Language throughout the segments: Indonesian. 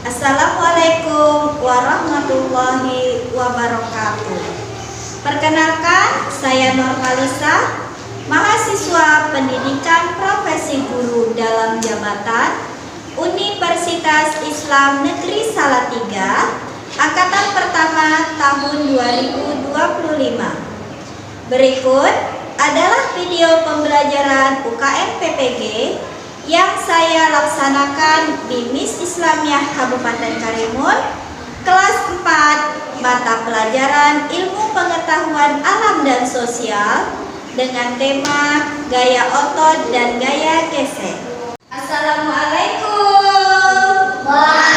Assalamualaikum warahmatullahi wabarakatuh. Perkenalkan, saya Nurmalisa, mahasiswa Pendidikan Profesi Guru dalam Jabatan Universitas Islam Negeri Salatiga, Angkatan Pertama tahun 2025. Berikut adalah video pembelajaran UKM PPG yang saya laksanakan di MIS Islamiyah Kabupaten Karimun, kelas 4, mata pelajaran Ilmu Pengetahuan Alam dan Sosial dengan tema Gaya Otot dan Gaya Gesek. Assalamualaikum. Allah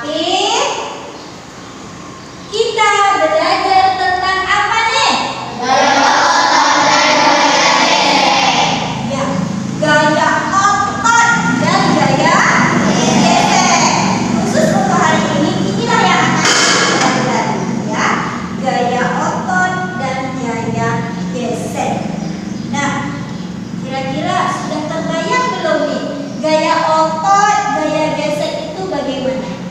Tapi kita belajar tentang apa nih? Ya, gaya otot dan gaya gesek. Khusus untuk hari ini, inilah yang akan kita pelajari, ya. Gaya otot dan gaya gesek. Nah, kira-kira sudah terbayang belum nih? Gaya otot, gaya gesek itu bagaimana?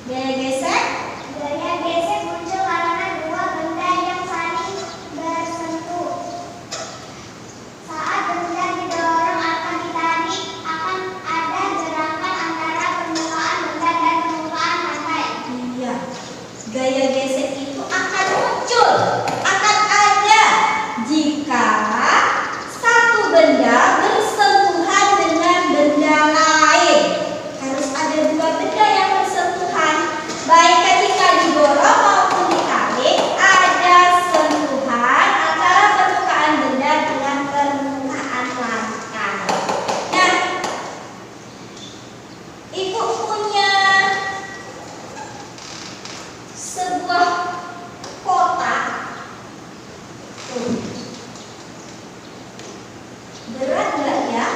Gaya gesek? Gaya gesek muncul karena dua benda yang saling bersentuh. Saat benda didorong atau ditarik, akan ada gerakan antara permukaan benda dan permukaan lantai. Iya. Gaya gesek itu akan muncul, akan ada jika satu benda bersentuhan dengan benda lain. Harus ada dua benda yang bersentuhan, baik ketika didorong maupun ditarik, ada sentuhan antara permukaan benda dengan permukaan lantai. Nah, Ibu punya sebuah kotak. Tuh. Berat nggak ya?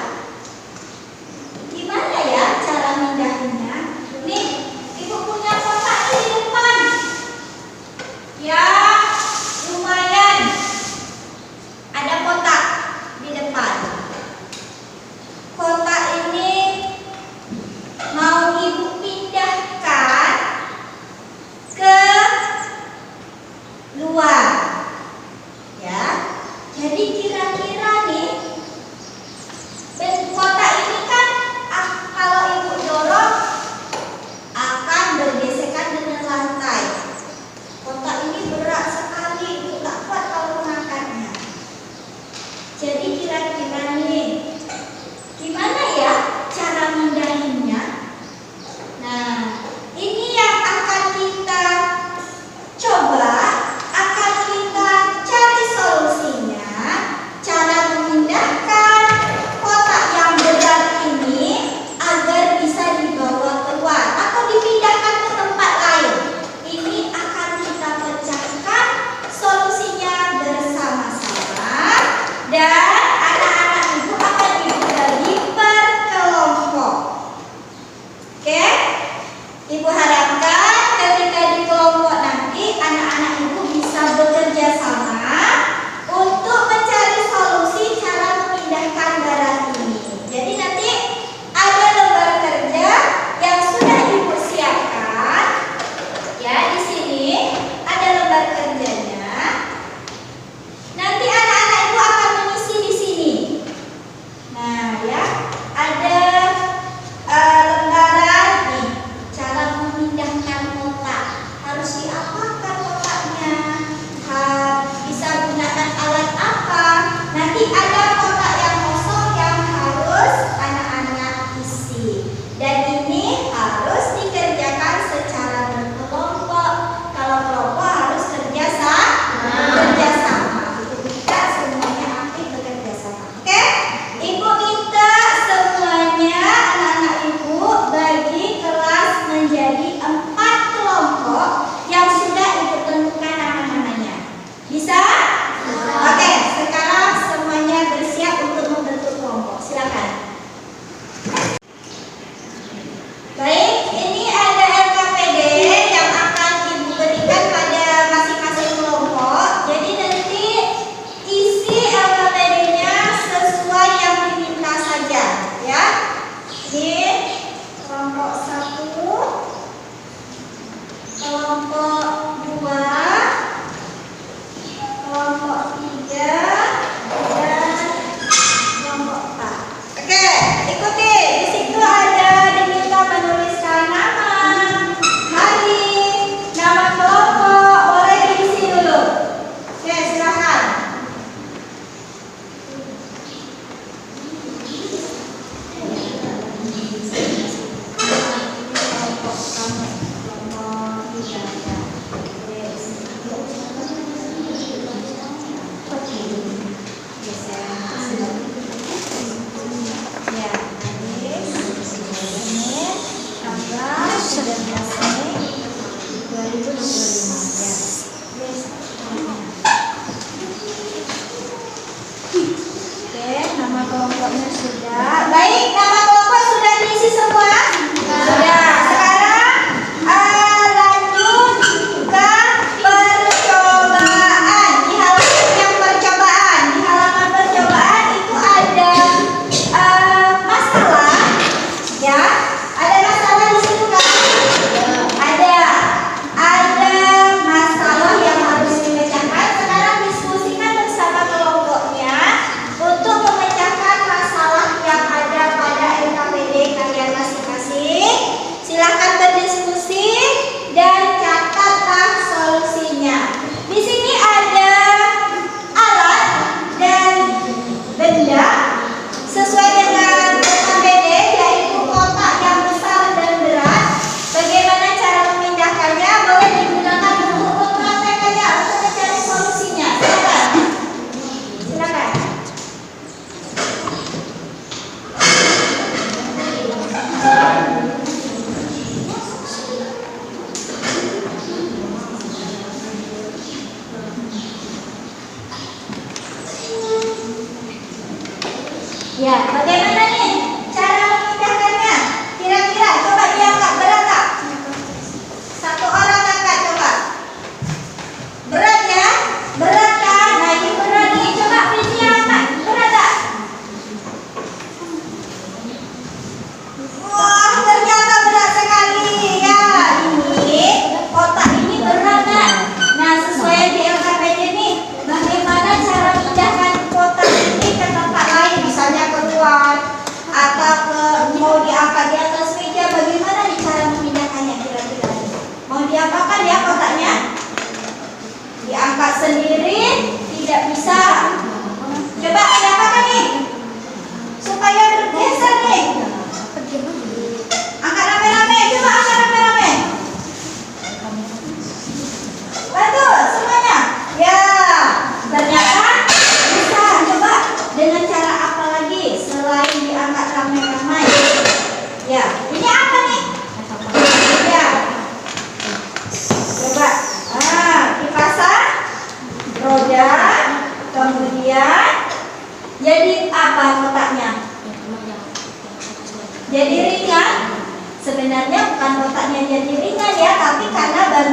Gimana ya cara mindahinnya? Nih, Ibu punya kotak di depan. Ya, lumayan. Ada kotak di depan. Kotak ini mau Ibu pindahkan ke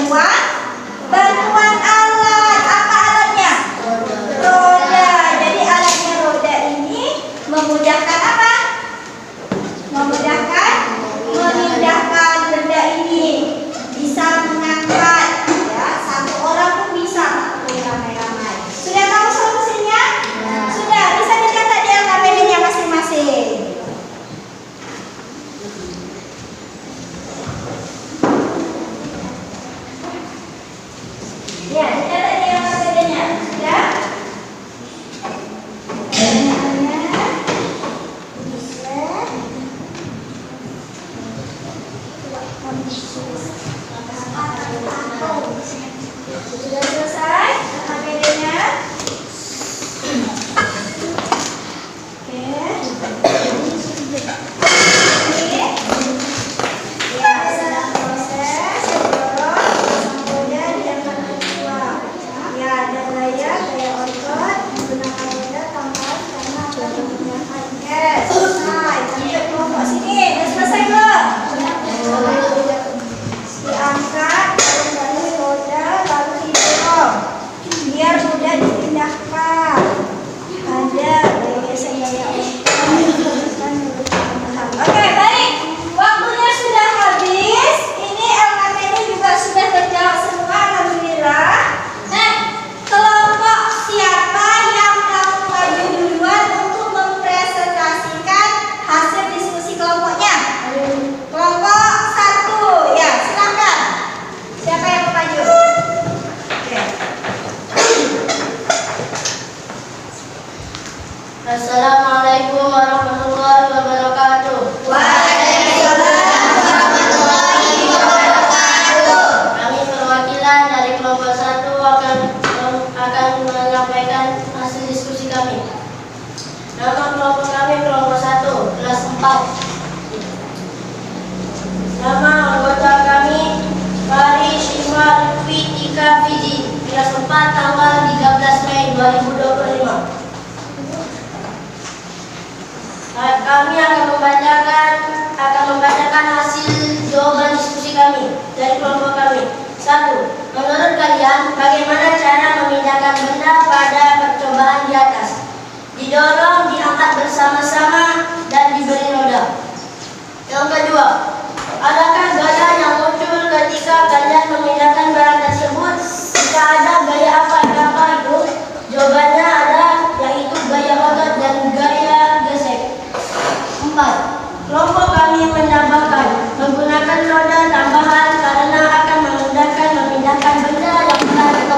bantuan alat. Apa alatnya? Roda. Jadi alatnya roda ini memudahkan apa? Memudahkan memindahkan benda ini. Bisa mengangkat, ya, satu orang pun bisa, ramai-ramai. Sudah tahu solusinya? Sudah. Bisa dicatat di LKPD-nya masing-masing. Ya, dicatat di LKPD-nya. Sudah? Sudah selesai LKPD-nya? Oke. Ini ya, sedang proses dorong roda diangkat ke dua. Ya, ada gaya otot menggunakan roda tambahan karena akan memudahkan. Oke, selesai. Lanjut kelompok sini. Udah selesai belum? Diangkat dari roda lalu didorong biar mudah dipindahkan. Ada gaya Oke, baik. Waktunya sudah habis. Ini LKPD juga sudah terjawab semua, alhamdulillah. Nah, kelompok siapa yang mau maju duluan untuk mempresentasikan hasil diskusi kelompoknya? Kelompok 1, ya, silakan. Siapa yang mau maju? Oke. Assalamualaikum warahmatullahi wabarakatuh. Waalaikumsalam warahmatullahi wabarakatuh. Kami perwakilan dari kelompok 1 akan menyampaikan hasil diskusi kami. Nama kelompok kami kelompok 1, kelas 4. Nama anggota kami Faris Ismail Fitika Fiji, kelas 4, tanggal 13 Mei 2025. Kami akan membacakan hasil jawaban diskusi kami dari kelompok kami. 1. Menurut kalian, bagaimana cara memindahkan benda pada percobaan di atas? Didorong, diangkat bersama-sama, dan diberi roda. Yang kedua, adakah gaya yang muncul ketika kalian memindahkan barang tersebut? Jika ada, gaya apa itu? Jawabannya ada, yaitu gaya otot dan gaya gesek. 4. Kelompok kami menambahkan menggunakan roda tambahan karena akan memudahkan memindahkan benda yang berat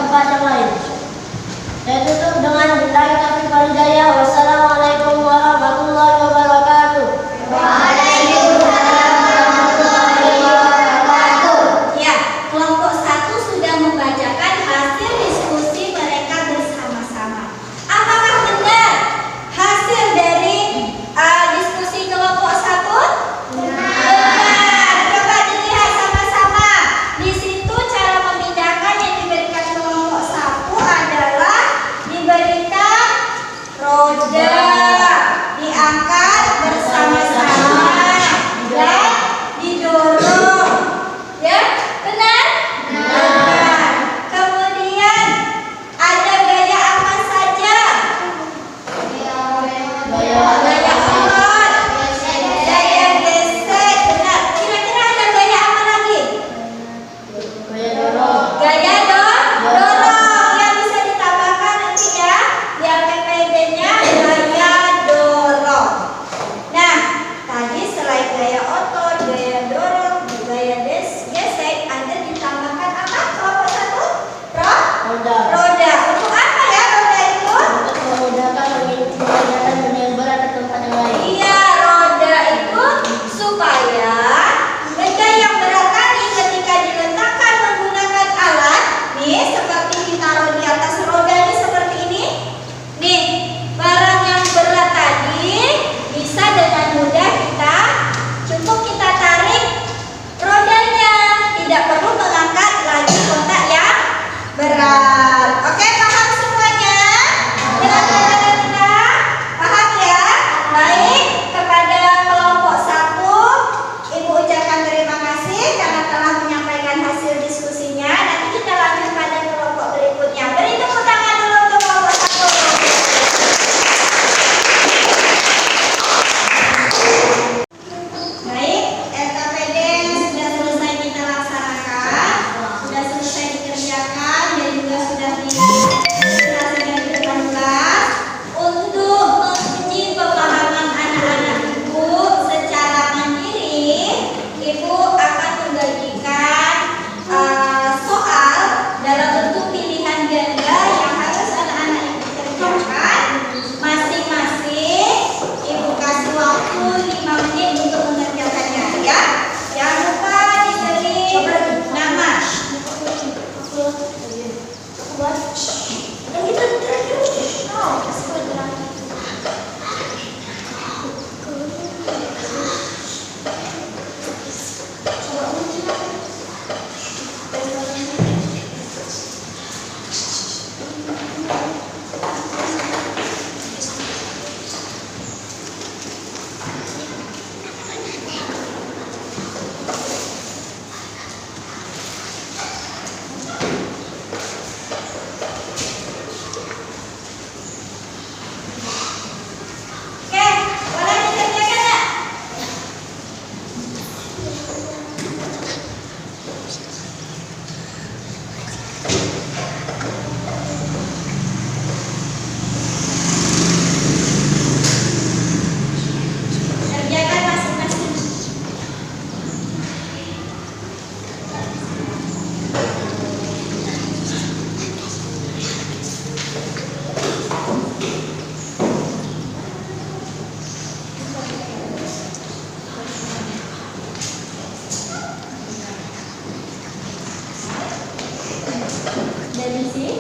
Definisi